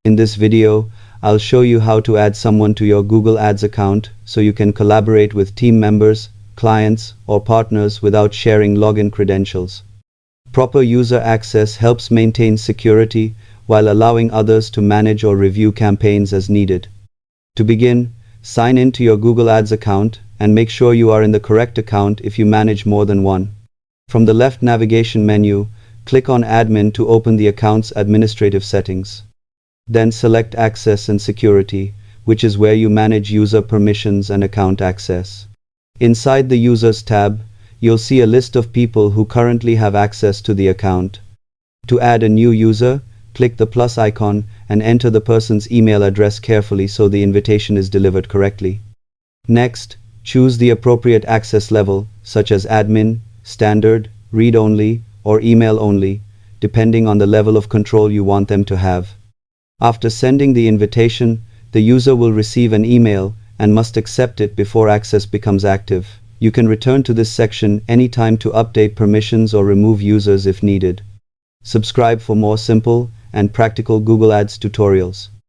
In this video, I'll show you how to add someone to your Google Ads account so you can collaborate with team members, clients, or partners without sharing login credentials. Proper user access helps maintain security while allowing others to manage or review campaigns as needed. To begin, sign in to your Google Ads account and make sure you are in the correct account if you manage more than one. From the left navigation menu, click on Admin to open the account's administrative settings. Then select Access and Security, which is where you manage user permissions and account access. Inside the Users tab, you'll see a list of people who currently have access to the account. To add a new user, click the plus icon and enter the person's email address carefully so the invitation is delivered correctly. Next, choose the appropriate access level, such as Admin, Standard, Read-Only, or Email Only, depending on the level of control you want them to have. After sending the invitation, the user will receive an email and must accept it before access becomes active. You can return to this section anytime to update permissions or remove users if needed. Subscribe for more simple and practical Google Ads tutorials.